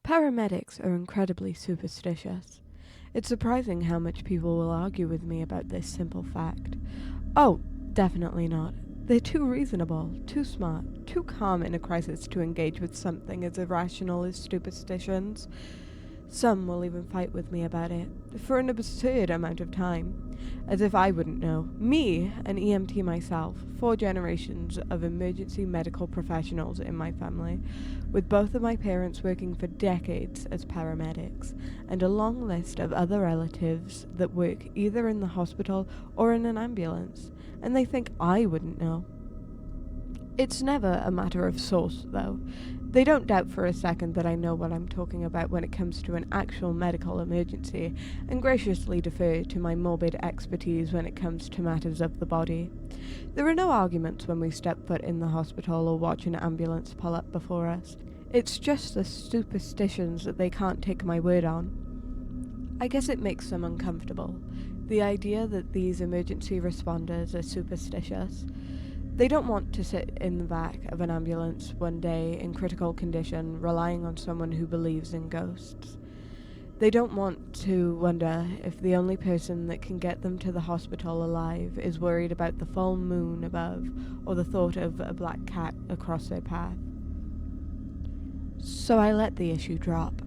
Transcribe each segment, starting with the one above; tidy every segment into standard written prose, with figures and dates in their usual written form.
Paramedics are incredibly superstitious. It's surprising how much people will argue with me about this simple fact. Oh, definitely not. They're too reasonable, too smart, too calm in a crisis to engage with something as irrational as superstitions. Some will even fight with me about it, for an absurd amount of time. As if I wouldn't know. Me, an EMT myself, 4 generations of emergency medical professionals in my family, with both of my parents working for decades as paramedics, and a long list of other relatives that work either in the hospital or in an ambulance, and they think I wouldn't know. It's never a matter of source, though. They don't doubt for a second that I know what I'm talking about when it comes to an actual medical emergency, and graciously defer to my morbid expertise when it comes to matters of the body. There are no arguments when we step foot in the hospital or watch an ambulance pull up before us. It's just the superstitions that they can't take my word on. I guess it makes them uncomfortable, the idea that these emergency responders are superstitious. They don't want to sit in the back of an ambulance one day in critical condition, relying on someone who believes in ghosts. They don't want to wonder if the only person that can get them to the hospital alive is worried about the full moon above or the thought of a black cat across their path. So I let the issue drop.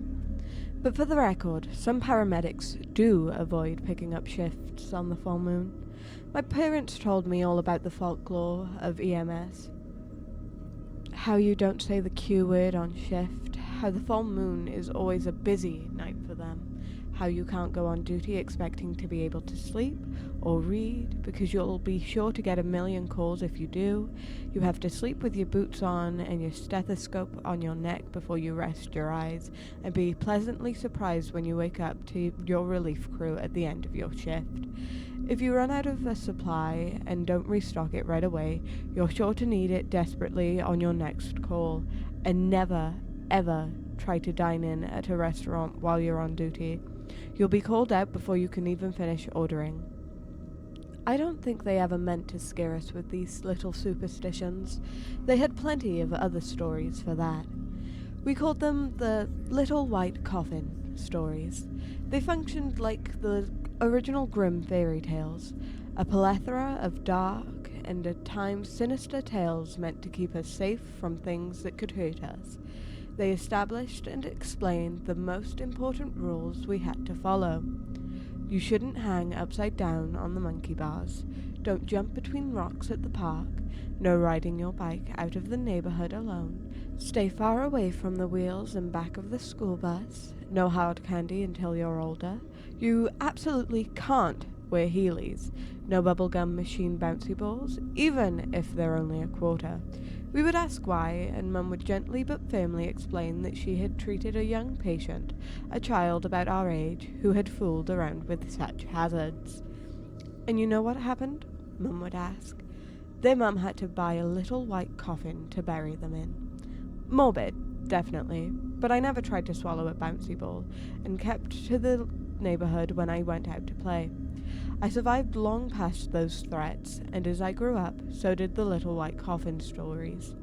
But for the record, some paramedics do avoid picking up shifts on the full moon. My parents told me all about the folklore of EMS. How you don't say the Q word on shift, how the full moon is always a busy night for them, how you can't go on duty expecting to be able to sleep or read because you'll be sure to get a million calls if you do. You have to sleep with your boots on and your stethoscope on your neck before you rest your eyes, and be pleasantly surprised when you wake up to your relief crew at the end of your shift. If you run out of a supply and don't restock it right away, you're sure to need it desperately on your next call. And never, ever try to dine in at a restaurant while you're on duty. You'll be called out before you can even finish ordering. I don't think they ever meant to scare us with these little superstitions. They had plenty of other stories for that. We called them the Little White Coffin stories. They functioned like the original Grimm fairy tales, a plethora of dark and at times sinister tales meant to keep us safe from things that could hurt us. They established and explained the most important rules we had to follow. You shouldn't hang upside down on the monkey bars. Don't jump between rocks at the park. No riding your bike out of the neighborhood alone. Stay far away from the wheels and back of the school bus. No hard candy until you're older. You absolutely can't wear Heelys. No bubblegum machine bouncy balls, even if they're only a quarter. We would ask why, and Mum would gently but firmly explain that she had treated a young patient, a child about our age, who had fooled around with such hazards. And you know what happened? Mum would ask. Their mum had to buy a little white coffin to bury them in. Morbid, definitely, but I never tried to swallow a bouncy ball, and kept to the neighborhood when I went out to play. I survived long past those threats, and as I grew up, so did the little white coffin stories.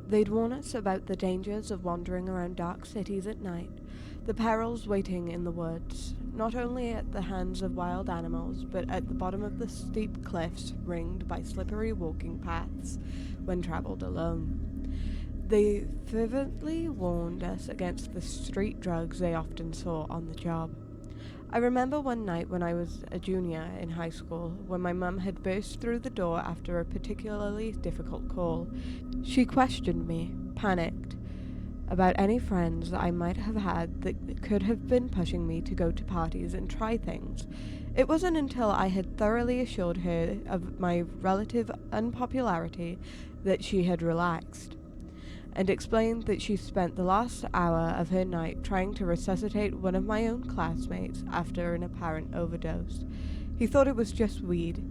They'd warn us about the dangers of wandering around dark cities at night, the perils waiting in the woods, not only at the hands of wild animals, but at the bottom of the steep cliffs ringed by slippery walking paths when traveled alone. They fervently warned us against the street drugs they often saw on the job. I remember one night when I was a junior in high school, when my mum had burst through the door after a particularly difficult call. She questioned me, panicked, about any friends I might have had that could have been pushing me to go to parties and try things. It wasn't until I had thoroughly assured her of my relative unpopularity that she had relaxed, and explained that she spent the last hour of her night trying to resuscitate one of my own classmates after an apparent overdose. He thought it was just weed,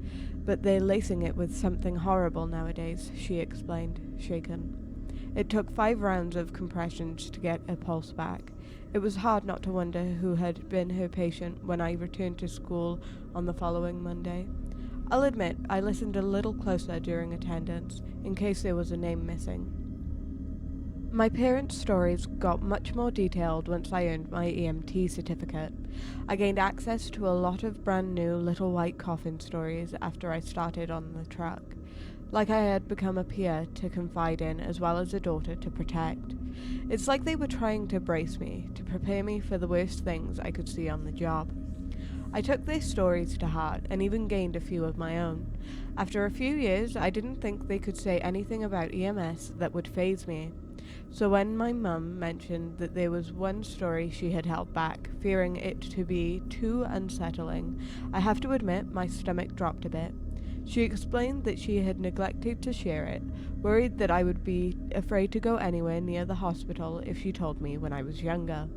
but they're lacing it with something horrible nowadays, she explained, shaken. It took 5 rounds of compressions to get a pulse back. It was hard not to wonder who had been her patient when I returned to school on the following Monday. I'll admit, I listened a little closer during attendance, in case there was a name missing. My parents' stories got much more detailed once I earned my EMT certificate. I gained access to a lot of brand new little white coffin stories after I started on the truck. Like I had become a peer to confide in as well as a daughter to protect. It's like they were trying to brace me, to prepare me for the worst things I could see on the job. I took their stories to heart and even gained a few of my own. After a few years, I didn't think they could say anything about EMS that would faze me. So when my mum mentioned that there was one story she had held back, fearing it to be too unsettling, I have to admit my stomach dropped a bit. She explained that she had neglected to share it, worried that I would be afraid to go anywhere near the hospital if she told me when I was younger.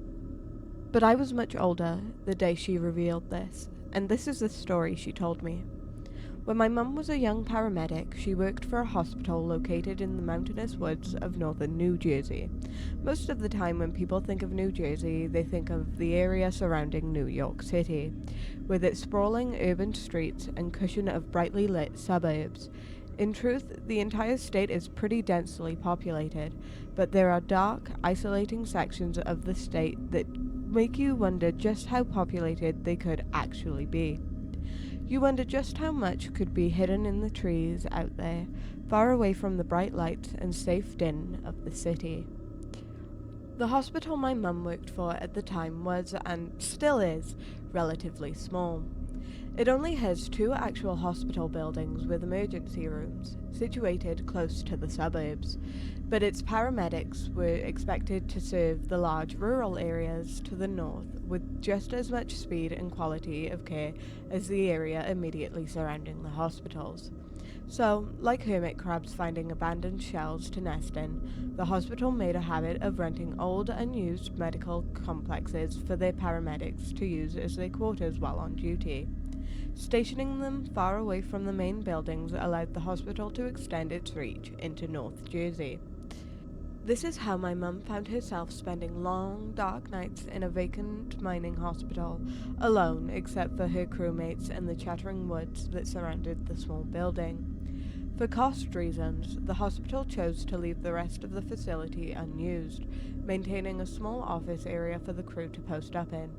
But I was much older the day she revealed this, and this is the story she told me. When my mum was a young paramedic, she worked for a hospital located in the mountainous woods of northern New Jersey. Most of the time when people think of New Jersey, they think of the area surrounding New York City, with its sprawling urban streets and cushion of brightly lit suburbs. In truth, the entire state is pretty densely populated, but there are dark, isolating sections of the state that make you wonder just how populated they could actually be. You wonder just how much could be hidden in the trees out there, far away from the bright lights and safe din of the city. The hospital my mum worked for at the time was, and still is, relatively small. It only has 2 actual hospital buildings with emergency rooms, situated close to the suburbs, but its paramedics were expected to serve the large rural areas to the north with just as much speed and quality of care as the area immediately surrounding the hospitals. So, like hermit crabs finding abandoned shells to nest in, the hospital made a habit of renting old, unused medical complexes for their paramedics to use as their quarters while on duty. Stationing them far away from the main buildings allowed the hospital to extend its reach into North Jersey. This is how my mum found herself spending long, dark nights in a vacant mining hospital, alone except for her crewmates and the chattering woods that surrounded the small building. For cost reasons, the hospital chose to leave the rest of the facility unused, maintaining a small office area for the crew to post up in.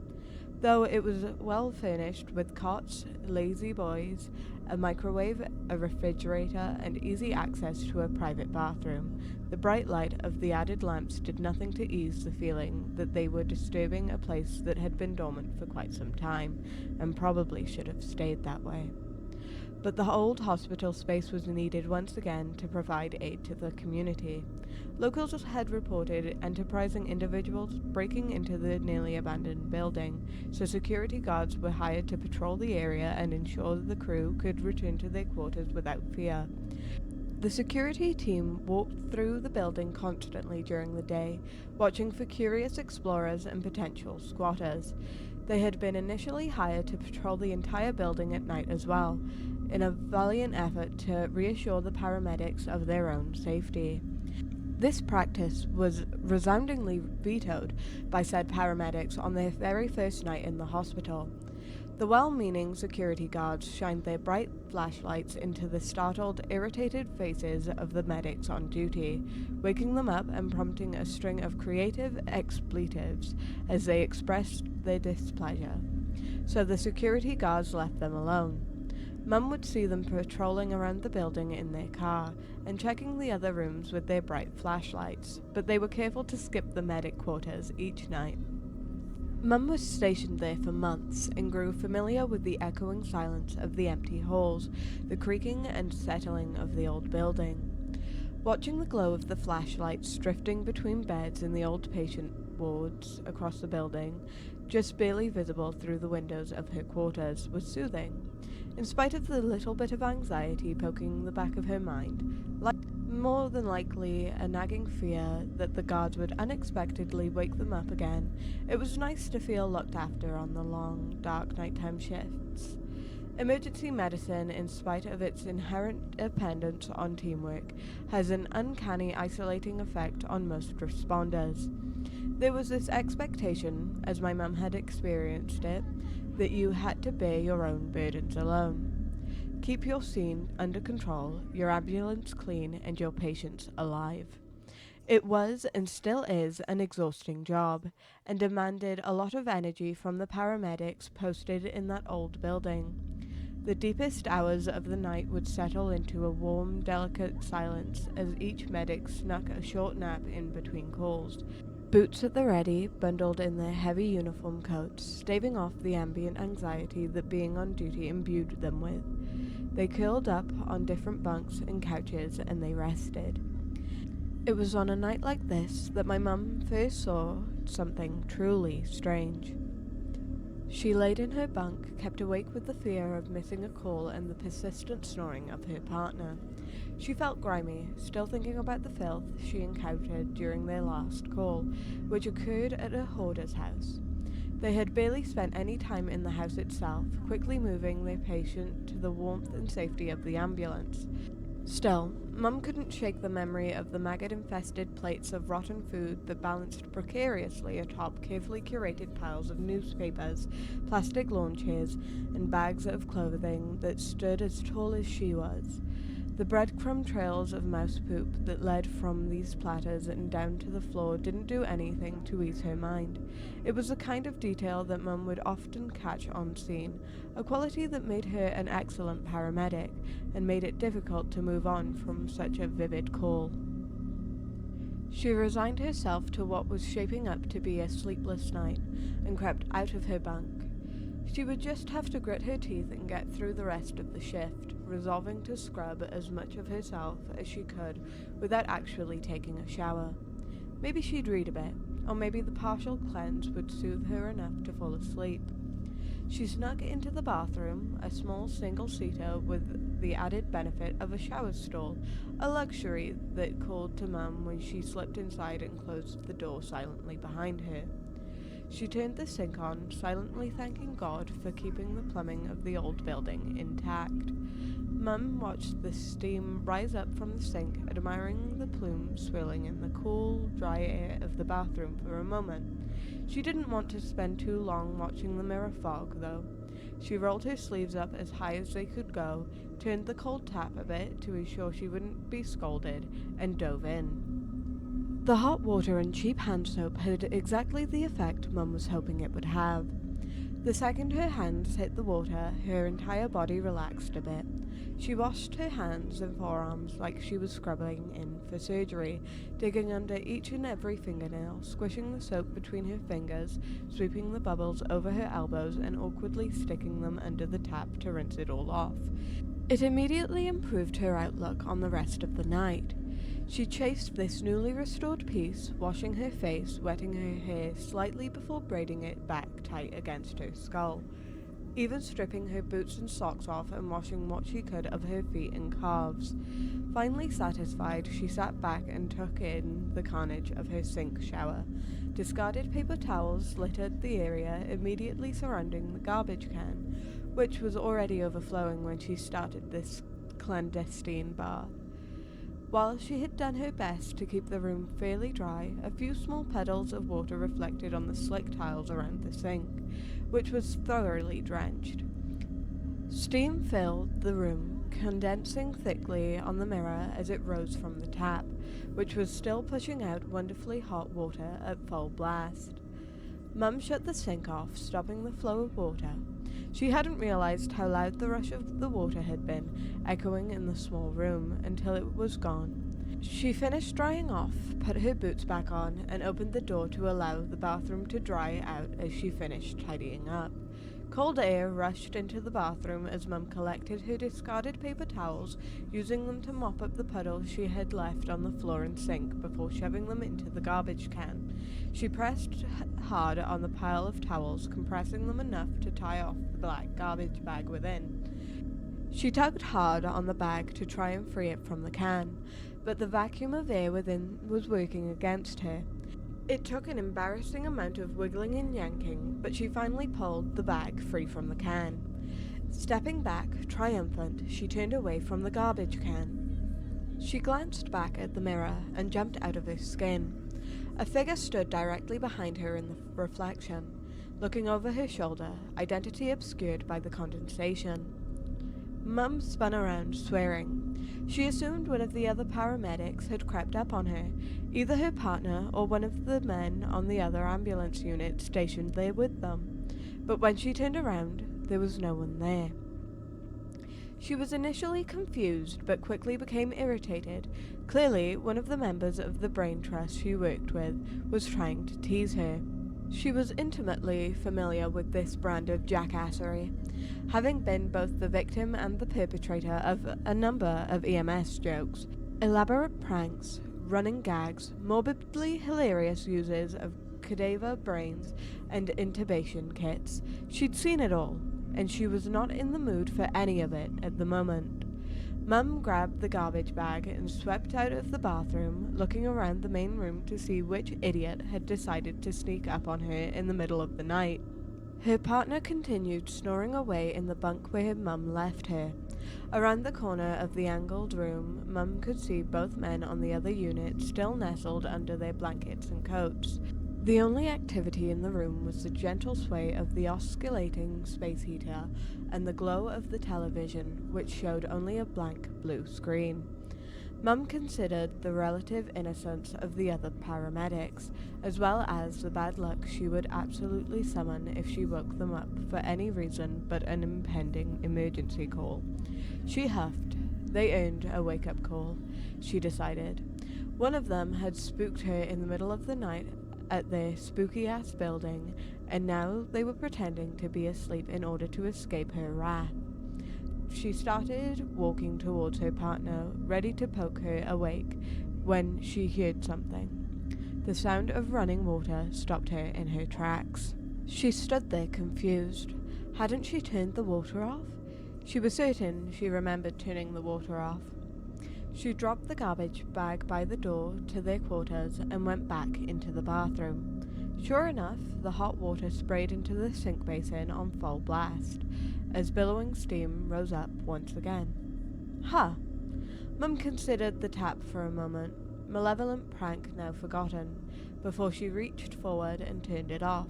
Though it was well furnished with cots, lazy boys, a microwave, a refrigerator, and easy access to a private bathroom, the bright light of the added lamps did nothing to ease the feeling that they were disturbing a place that had been dormant for quite some time, and probably should have stayed that way. But the old hospital space was needed once again to provide aid to the community. Locals had reported enterprising individuals breaking into the nearly abandoned building, so security guards were hired to patrol the area and ensure the crew could return to their quarters without fear. The security team walked through the building constantly during the day, watching for curious explorers and potential squatters. They had been initially hired to patrol the entire building at night as well, in a valiant effort to reassure the paramedics of their own safety. This practice was resoundingly vetoed by said paramedics on their very first night in the hospital. The well-meaning security guards shined their bright flashlights into the startled, irritated faces of the medics on duty, waking them up and prompting a string of creative expletives as they expressed their displeasure. So the security guards left them alone. Mum would see them patrolling around the building in their car and checking the other rooms with their bright flashlights, but they were careful to skip the medic quarters each night. Mum was stationed there for months and grew familiar with the echoing silence of the empty halls, the creaking and settling of the old building. Watching the glow of the flashlights drifting between beds in the old patient wards across the building, just barely visible through the windows of her quarters, was soothing. In spite of the little bit of anxiety poking the back of her mind, more than likely a nagging fear that the guards would unexpectedly wake them up again, it was nice to feel looked after on the long, dark nighttime shifts. Emergency medicine, in spite of its inherent dependence on teamwork, has an uncanny isolating effect on most responders. There was this expectation, as my mum had experienced it, that you had to bear your own burdens alone. Keep your scene under control, your ambulance clean, and your patients alive. It was and still is an exhausting job, and demanded a lot of energy from the paramedics posted in that old building. The deepest hours of the night would settle into a warm, delicate silence as each medic snuck a short nap in between calls, boots at the ready, bundled in their heavy uniform coats, staving off the ambient anxiety that being on duty imbued them with. They curled up on different bunks and couches and they rested. It was on a night like this that my mum first saw something truly strange. She laid in her bunk, kept awake with the fear of missing a call and the persistent snoring of her partner. She felt grimy, still thinking about the filth she encountered during their last call, which occurred at a hoarder's house. They had barely spent any time in the house itself, quickly moving their patient to the warmth and safety of the ambulance. Still, Mum couldn't shake the memory of the maggot-infested plates of rotten food that balanced precariously atop carefully curated piles of newspapers, plastic lawn chairs, and bags of clothing that stood as tall as she was. The breadcrumb trails of mouse poop that led from these platters and down to the floor didn't do anything to ease her mind. It was the kind of detail that Mum would often catch on scene, a quality that made her an excellent paramedic, and made it difficult to move on from such a vivid call. She resigned herself to what was shaping up to be a sleepless night, and crept out of her bunk. She would just have to grit her teeth and get through the rest of the shift, resolving to scrub as much of herself as she could without actually taking a shower. Maybe she'd read a bit, or maybe the partial cleanse would soothe her enough to fall asleep. She snuck into the bathroom, a small single-seater with the added benefit of a shower stall, a luxury that called to Mum when she slipped inside and closed the door silently behind her. She turned the sink on, silently thanking God for keeping the plumbing of the old building intact. Mum watched the steam rise up from the sink, admiring the plumes swirling in the cool, dry air of the bathroom for a moment. She didn't want to spend too long watching the mirror fog, though. She rolled her sleeves up as high as they could go, turned the cold tap a bit to ensure she wouldn't be scalded, and dove in. The hot water and cheap hand soap had exactly the effect Mum was hoping it would have. The second her hands hit the water, her entire body relaxed a bit. She washed her hands and forearms like she was scrubbing in for surgery, digging under each and every fingernail, squishing the soap between her fingers, sweeping the bubbles over her elbows, and awkwardly sticking them under the tap to rinse it all off. It immediately improved her outlook on the rest of the night. She chased this newly restored piece, washing her face, wetting her hair slightly before braiding it back tight against her skull, even stripping her boots and socks off and washing what she could of her feet and calves. Finally satisfied, she sat back and took in the carnage of her sink shower. Discarded paper towels littered the area immediately surrounding the garbage can, which was already overflowing when she started this clandestine bath. While she had done her best to keep the room fairly dry, a few small puddles of water reflected on the slick tiles around the sink, which was thoroughly drenched. Steam filled the room, condensing thickly on the mirror as it rose from the tap, which was still pushing out wonderfully hot water at full blast. Mum shut the sink off, stopping the flow of water. She hadn't realized how loud the rush of the water had been, echoing in the small room, until it was gone. She finished drying off, put her boots back on, and opened the door to allow the bathroom to dry out as she finished tidying up. Cold air rushed into the bathroom as Mum collected her discarded paper towels, using them to mop up the puddles she had left on the floor and sink before shoving them into the garbage can. She pressed hard on the pile of towels, compressing them enough to tie off the black garbage bag within. She tugged hard on the bag to try and free it from the can, but the vacuum of air within was working against her. It took an embarrassing amount of wiggling and yanking, but she finally pulled the bag free from the can. Stepping back, triumphant, she turned away from the garbage can. She glanced back at the mirror and jumped out of her skin. A figure stood directly behind her in the reflection, looking over her shoulder, identity obscured by the condensation. Mum spun around, swearing. She assumed one of the other paramedics had crept up on her, either her partner or one of the men on the other ambulance unit stationed there with them. But when she turned around, there was no one there. She was initially confused, but quickly became irritated. Clearly, one of the members of the brain trust she worked with was trying to tease her. She was intimately familiar with this brand of jackassery, having been both the victim and the perpetrator of a number of EMS jokes, elaborate pranks, running gags, morbidly hilarious uses of cadaver brains, and intubation kits. She'd seen it all, and she was not in the mood for any of it at the moment. Mum grabbed the garbage bag and swept out of the bathroom, looking around the main room to see which idiot had decided to sneak up on her in the middle of the night. Her partner continued snoring away in the bunk where her mum left her. Around the corner of the angled room, Mum could see both men on the other unit still nestled under their blankets and coats. The only activity in the room was the gentle sway of the oscillating space heater and the glow of the television, which showed only a blank blue screen. Mum considered the relative innocence of the other paramedics, as well as the bad luck she would absolutely summon if she woke them up for any reason but an impending emergency call. She huffed. They earned a wake-up call, she decided. One of them had spooked her in the middle of the night at their spooky-ass building, and now they were pretending to be asleep in order to escape her wrath. She started walking towards her partner, ready to poke her awake, when she heard something. The sound of running water stopped her in her tracks. She stood there confused. Hadn't she turned the water off? She was certain she remembered turning the water off. She dropped the garbage bag by the door to their quarters and went back into the bathroom. Sure enough, the hot water sprayed into the sink basin on full blast, as billowing steam rose up once again. Huh! Mum considered the tap for a moment, malevolent prank now forgotten, before she reached forward and turned it off.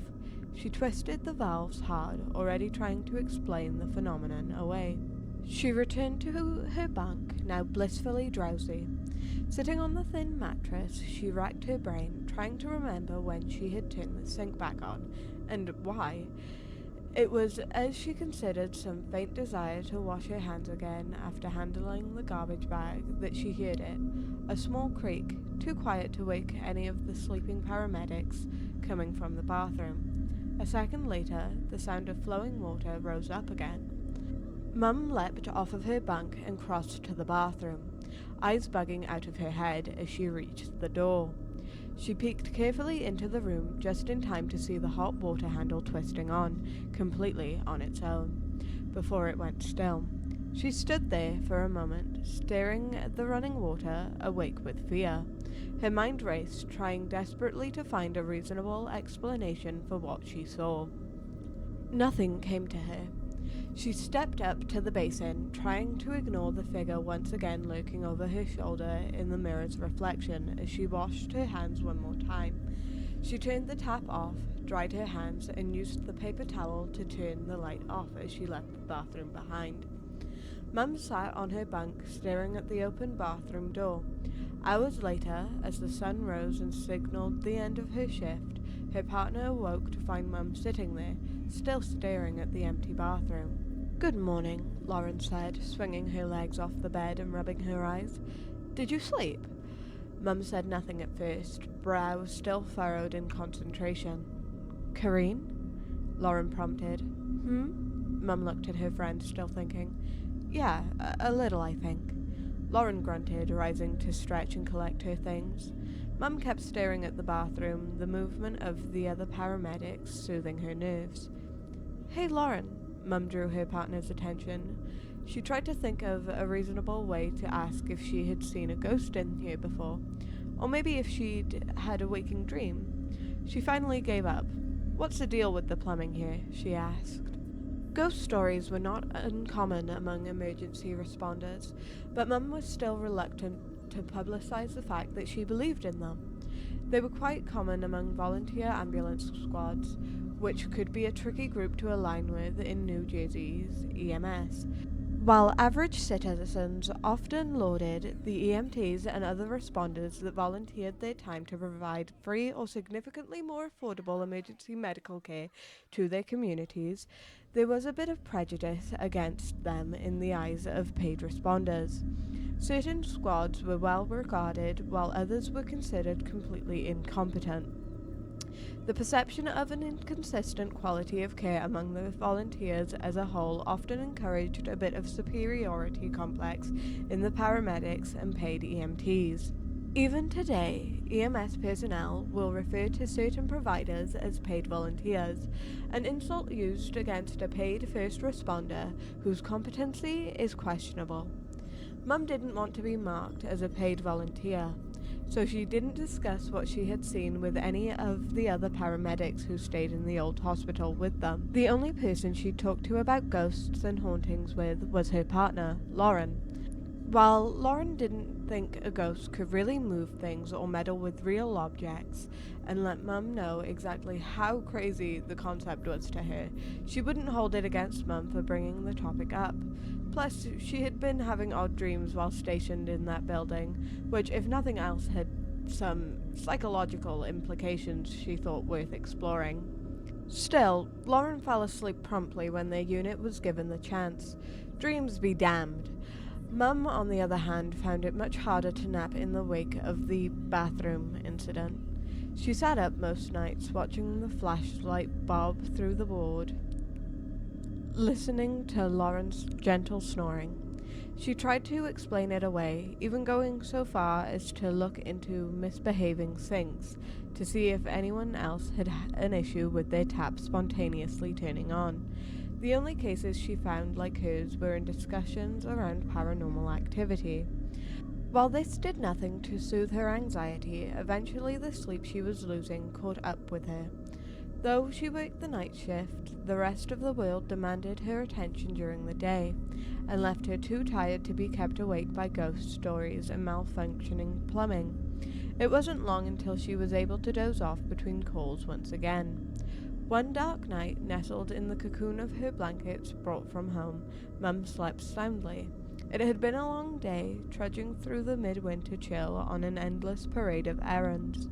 She twisted the valves hard, already trying to explain the phenomenon away. She returned to her bunk, now blissfully drowsy. Sitting on the thin mattress, she racked her brain, trying to remember when she had turned the sink back on, and why. It was as she considered some faint desire to wash her hands again after handling the garbage bag that she heard it, a small creak, too quiet to wake any of the sleeping paramedics, coming from the bathroom. A second later, the sound of flowing water rose up again. Mum leapt off of her bunk and crossed to the bathroom, eyes bugging out of her head as she reached the door. She peeked carefully into the room just in time to see the hot water handle twisting on, completely on its own, before it went still. She stood there for a moment, staring at the running water, awake with fear. Her mind raced, trying desperately to find a reasonable explanation for what she saw. Nothing came to her. She stepped up to the basin, trying to ignore the figure once again lurking over her shoulder in the mirror's reflection as she washed her hands one more time. She turned the tap off, dried her hands, and used the paper towel to turn the light off as she left the bathroom behind. Mum sat on her bunk, staring at the open bathroom door. Hours later, as the sun rose and signaled the end of her shift, her partner awoke to find Mum sitting there, still staring at the empty bathroom. "Good morning," Lauren said, swinging her legs off the bed and rubbing her eyes. "Did you sleep?" Mum said nothing at first, brow still furrowed in concentration. "Kareen?" Lauren prompted. Mum looked at her friend, still thinking. "Yeah, a little, I think." Lauren grunted, rising to stretch and collect her things. Mum kept staring at the bathroom, the movement of the other paramedics soothing her nerves. "Hey, Lauren," Mum drew her partner's attention. She tried to think of a reasonable way to ask if she had seen a ghost in here before, or maybe if she'd had a waking dream. She finally gave up. "What's the deal with the plumbing here?" she asked. Ghost stories were not uncommon among emergency responders, but Mum was still reluctant to publicize the fact that she believed in them. They were quite common among volunteer ambulance squads, which could be a tricky group to align with in New Jersey's EMS. While average citizens often lauded the EMTs and other responders that volunteered their time to provide free or significantly more affordable emergency medical care to their communities, there was a bit of prejudice against them in the eyes of paid responders. Certain squads were well regarded, while others were considered completely incompetent. The perception of an inconsistent quality of care among the volunteers as a whole often encouraged a bit of superiority complex in the paramedics and paid EMTs. Even today, EMS personnel will refer to certain providers as paid volunteers, an insult used against a paid first responder whose competency is questionable. Mum didn't want to be marked as a paid volunteer, so she didn't discuss what she had seen with any of the other paramedics who stayed in the old hospital with them. The only person she talked to about ghosts and hauntings with was her partner, Lauren. While Lauren didn't think a ghost could really move things or meddle with real objects and let Mum know exactly how crazy the concept was to her, she wouldn't hold it against Mum for bringing the topic up. Plus, she had been having odd dreams while stationed in that building, which, if nothing else, had some psychological implications she thought worth exploring. Still, Lauren fell asleep promptly when their unit was given the chance. Dreams be damned. Mum, on the other hand, found it much harder to nap in the wake of the bathroom incident. She sat up most nights, watching the flashlight bob through the ward, listening to Lauren's gentle snoring. She tried to explain it away, even going so far as to look into misbehaving sinks to see if anyone else had an issue with their tap spontaneously turning on. The only cases she found like hers were in discussions around paranormal activity. While this did nothing to soothe her anxiety, eventually the sleep she was losing caught up with her. Though she worked the night shift, the rest of the world demanded her attention during the day, and left her too tired to be kept awake by ghost stories and malfunctioning plumbing. It wasn't long until she was able to doze off between calls once again. One dark night, nestled in the cocoon of her blankets brought from home, Mum slept soundly. It had been a long day, trudging through the midwinter chill on an endless parade of errands,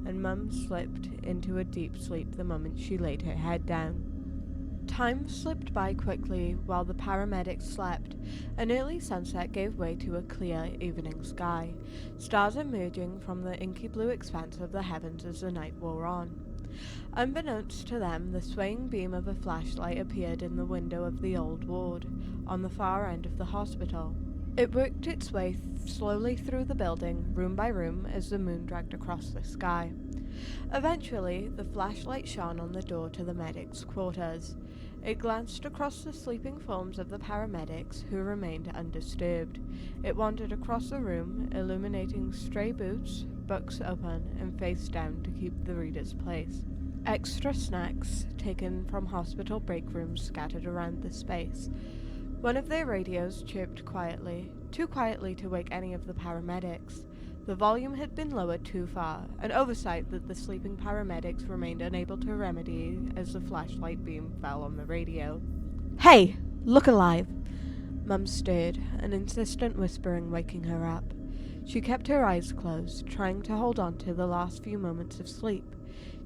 and Mum slipped into a deep sleep the moment she laid her head down. Time slipped by quickly while the paramedics slept. An early sunset gave way to a clear evening sky, stars emerging from the inky blue expanse of the heavens as the night wore on. Unbeknownst to them, the swaying beam of a flashlight appeared in the window of the old ward, on the far end of the hospital. It worked its way slowly through the building, room by room, as the moon dragged across the sky. Eventually, the flashlight shone on the door to the medics' quarters. It glanced across the sleeping forms of the paramedics, who remained undisturbed. It wandered across the room, illuminating stray boots, books open and face down to keep the reader's place. Extra snacks, taken from hospital break rooms, scattered around the space. One of their radios chirped quietly, too quietly to wake any of the paramedics. The volume had been lowered too far, an oversight that the sleeping paramedics remained unable to remedy as the flashlight beam fell on the radio. "Hey! Look alive!" Mum stirred, an insistent whispering waking her up. She kept her eyes closed, trying to hold on to the last few moments of sleep.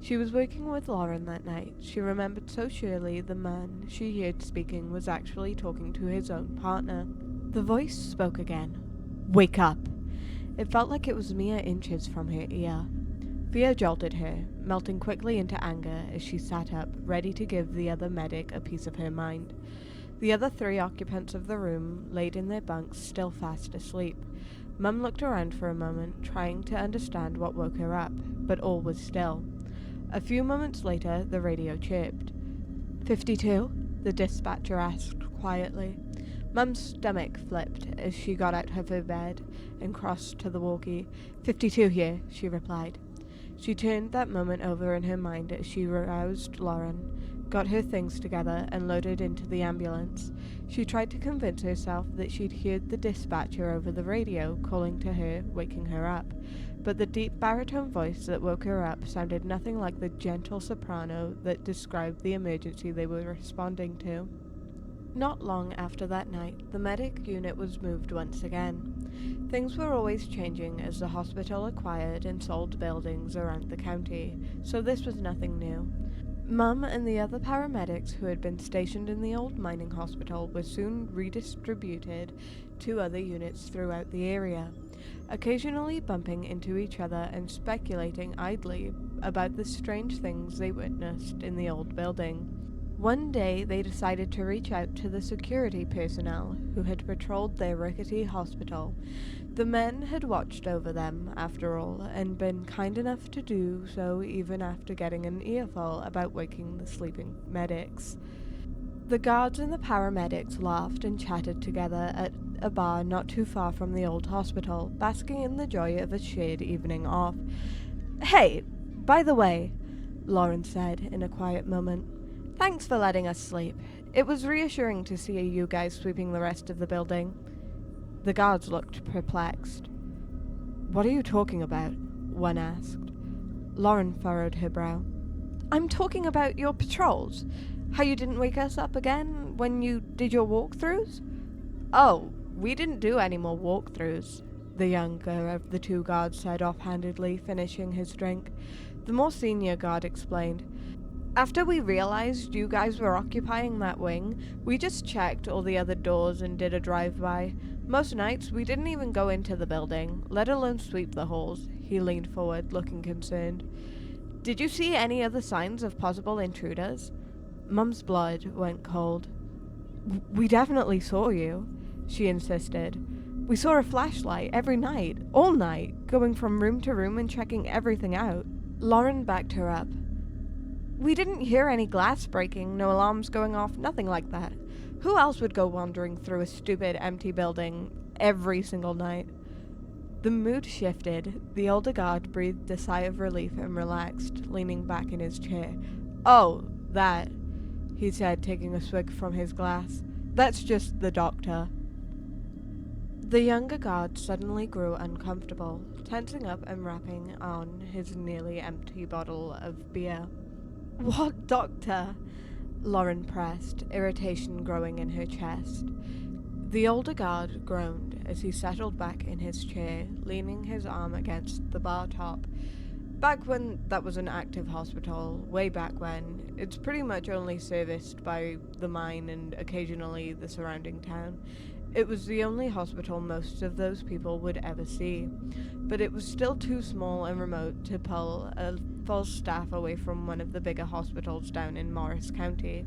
She was working with Lauren that night. She remembered so surely the man she heard speaking was actually talking to his own partner. The voice spoke again. "Wake up!" It felt like it was mere inches from her ear. Fear jolted her, melting quickly into anger as she sat up, ready to give the other medic a piece of her mind. The other 3 occupants of the room laid in their bunks, still fast asleep. Mum looked around for a moment, trying to understand what woke her up, but all was still. A few moments later, the radio chirped. 52? The dispatcher asked quietly. Mum's stomach flipped as she got out of her bed and crossed to the walkie. 52 here, she replied. She turned that moment over in her mind as she roused Lauren, got her things together, and loaded into the ambulance. She tried to convince herself that she'd heard the dispatcher over the radio calling to her, waking her up, but the deep baritone voice that woke her up sounded nothing like the gentle soprano that described the emergency they were responding to. Not long after that night, the medic unit was moved once again. Things were always changing as the hospital acquired and sold buildings around the county, so this was nothing new. Mum and the other paramedics who had been stationed in the old mining hospital were soon redistributed to other units throughout the area, occasionally bumping into each other and speculating idly about the strange things they witnessed in the old building. One day they decided to reach out to the security personnel who had patrolled their rickety hospital. The men had watched over them, after all, and been kind enough to do so even after getting an earful about waking the sleeping medics. The guards and the paramedics laughed and chatted together at a bar not too far from the old hospital, basking in the joy of a shared evening off. "Hey, by the way," Lauren said in a quiet moment, "thanks for letting us sleep. It was reassuring to see you guys sweeping the rest of the building." The guards looked perplexed. "What are you talking about?" one asked. Lauren furrowed her brow. "I'm talking about your patrols. How you didn't wake us up again when you did your walkthroughs?" "Oh, we didn't do any more walkthroughs," the younger of the two guards said offhandedly, finishing his drink. The more senior guard explained. "After we realized you guys were occupying that wing, we just checked all the other doors and did a drive-by. Most nights, we didn't even go into the building, let alone sweep the halls." He leaned forward, looking concerned. "Did you see any other signs of possible intruders?" Mum's blood went cold. "We definitely saw you," she insisted. "We saw a flashlight every night, all night, going from room to room and checking everything out." Lauren backed her up. "We didn't hear any glass breaking, no alarms going off, nothing like that. Who else would go wandering through a stupid, empty building every single night?" The mood shifted. The older guard breathed a sigh of relief and relaxed, leaning back in his chair. "Oh, that," he said, taking a swig from his glass. "That's just the doctor." The younger guard suddenly grew uncomfortable, tensing up and wrapping on his nearly empty bottle of beer. "What doctor?" Lauren pressed, irritation growing in her chest. The older guard groaned as he settled back in his chair, leaning his arm against the bar top. "Back when that was an active hospital, way back when, it's pretty much only serviced by the mine and occasionally the surrounding town. It was the only hospital most of those people would ever see, but it was still too small and remote to pull a full staff away from one of the bigger hospitals down in Morris County.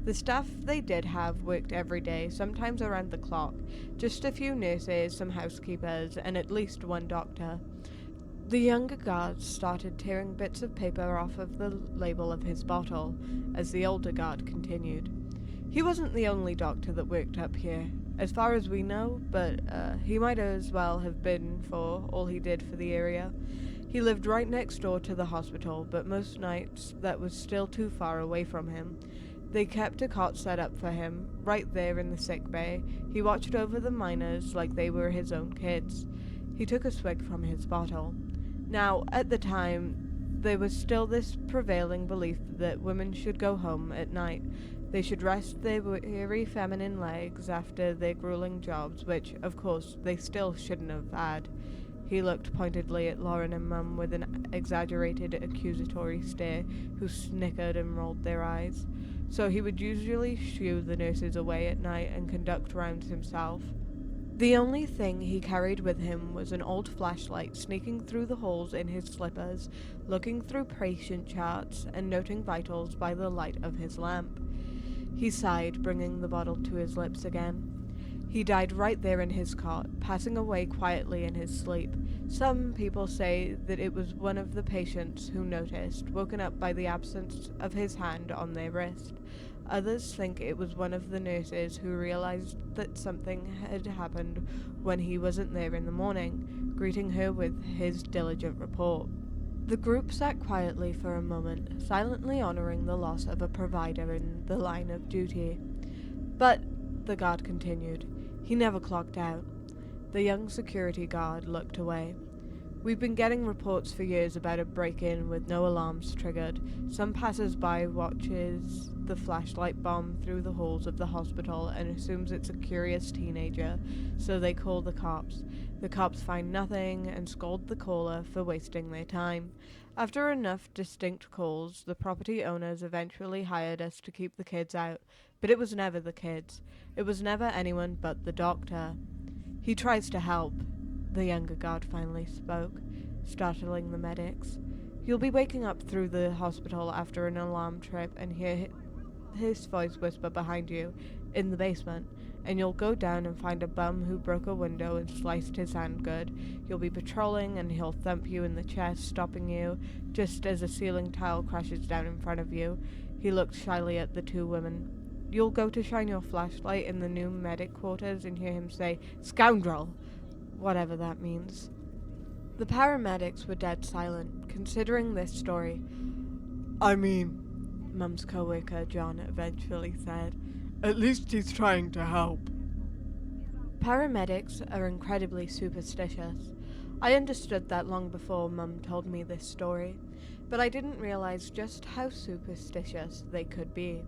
The staff they did have worked every day, sometimes around the clock, just a few nurses, some housekeepers, and at least one doctor." The younger guard started tearing bits of paper off of the label of his bottle, as the older guard continued. "He wasn't the only doctor that worked up here, as far as we know, but he might as well have been for all he did for the area. He lived right next door to the hospital, but most nights that was still too far away from him. They kept a cot set up for him, right there in the sick bay. He watched over the miners like they were his own kids." He took a swig from his bottle. "Now, at the time, there was still this prevailing belief that women should go home at night. They should rest their weary feminine legs after their grueling jobs, which, of course, they still shouldn't have had." He looked pointedly at Lauren and Mum with an exaggerated accusatory stare, who snickered and rolled their eyes. "So he would usually shoo the nurses away at night and conduct rounds himself. The only thing he carried with him was an old flashlight, sneaking through the holes in his slippers, looking through patient charts and noting vitals by the light of his lamp." He sighed, bringing the bottle to his lips again. "He died right there in his cot, passing away quietly in his sleep. Some people say that it was one of the patients who noticed, woken up by the absence of his hand on their wrist. Others think it was one of the nurses who realized that something had happened when he wasn't there in the morning, greeting her with his diligent report." The group sat quietly for a moment, silently honoring the loss of a provider in the line of duty. "But," the guard continued, "he never clocked out." The young security guard looked away. We've been getting reports for years about a break-in with no alarms triggered. Some passers-by watches the flashlight bomb through the halls of the hospital and assumes it's a curious teenager, so they call the cops. The cops find nothing and scold the caller for wasting their time. After enough distinct calls, the property owners eventually hired us to keep the kids out, but it was never the kids. It was never anyone but the doctor. He tries to help. The younger guard finally spoke, startling the medics. You'll be waking up through the hospital after an alarm trip and hear his voice whisper behind you, in the basement, and you'll go down and find a bum who broke a window and sliced his hand good. You'll be patrolling and he'll thump you in the chest, stopping you, just as a ceiling tile crashes down in front of you. He looked shyly at the two women. You'll go to shine your flashlight in the new medic quarters and hear him say, "Scoundrel!" whatever that means. The paramedics were dead silent, considering this story. I mean, Mum's co-worker John eventually said. at least he's trying to help. Paramedics are incredibly superstitious. I understood that long before Mum told me this story, but I didn't realize just how superstitious they could be.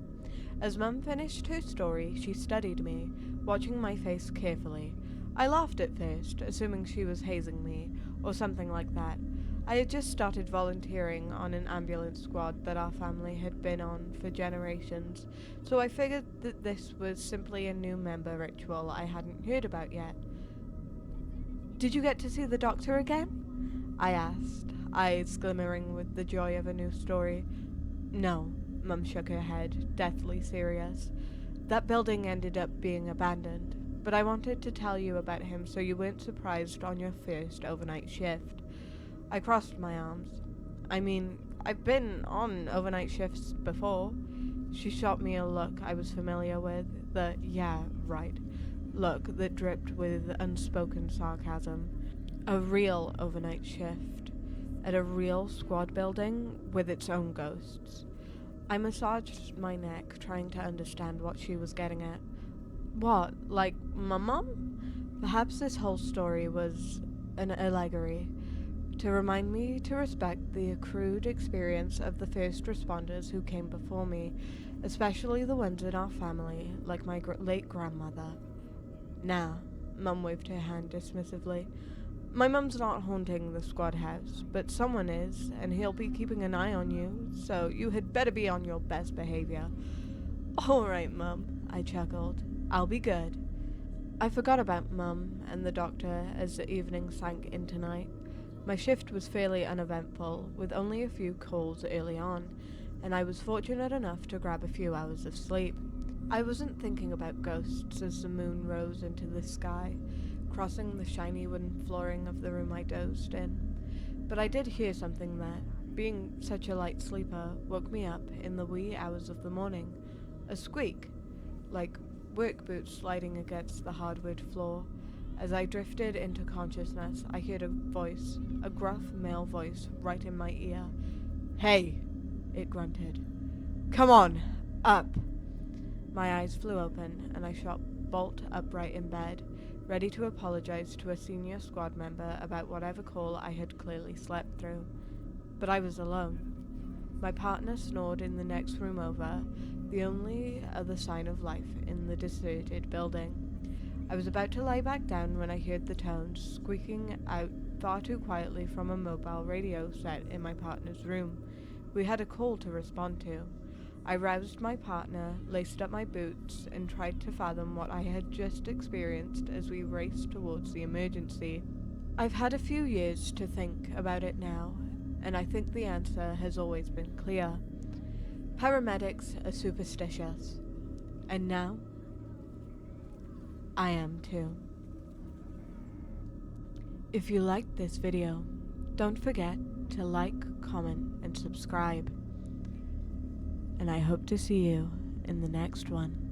As Mum finished her story, she studied me, watching my face carefully. I laughed at first, assuming she was hazing me, or something like that. I had just started volunteering on an ambulance squad that our family had been on for generations, so I figured that this was simply a new member ritual I hadn't heard about yet. "Did you get to see the doctor again?" I asked, eyes glimmering with the joy of a new story. "No," Mum shook her head, deathly serious. "That building ended up being abandoned. But I wanted to tell you about him so you weren't surprised on your first overnight shift." I crossed my arms. "I mean, I've been on overnight shifts before." She shot me a look I was familiar with, the "yeah, right" look that dripped with unspoken sarcasm. A real overnight shift, at a real squad building with its own ghosts. I massaged my neck, trying to understand what she was getting at. What, like my mum? Perhaps this whole story was an allegory, to remind me to respect the accrued experience of the first responders who came before me, especially the ones in our family, like my late grandmother. "Nah," Mum waved her hand dismissively. "My mum's not haunting the squad house, but someone is, and he'll be keeping an eye on you, so you had better be on your best behavior." "All right, Mum," I chuckled. "I'll be good." I forgot about Mum and the doctor as the evening sank into night. My shift was fairly uneventful, with only a few calls early on, and I was fortunate enough to grab a few hours of sleep. I wasn't thinking about ghosts as the moon rose into the sky, crossing the shiny wooden flooring of the room I dozed in. But I did hear something that, being such a light sleeper, woke me up in the wee hours of the morning. A squeak, like work boots sliding against the hardwood floor. As I drifted into consciousness, I heard a voice, a gruff male voice, right in my ear. "Hey," it grunted. "Come on, up." My eyes flew open, and I shot bolt upright in bed, ready to apologize to a senior squad member about whatever call I had clearly slept through. But I was alone. My partner snored in the next room over, the only other sign of life in the deserted building. I was about to lie back down when I heard the tones squeaking out far too quietly from a mobile radio set in my partner's room. We had a call to respond to. I roused my partner, laced up my boots, and tried to fathom what I had just experienced as we raced towards the emergency. I've had a few years to think about it now, and I think the answer has always been clear. Paramedics are superstitious. And now, I am too. If you liked this video, don't forget to like, comment, and subscribe. And I hope to see you in the next one.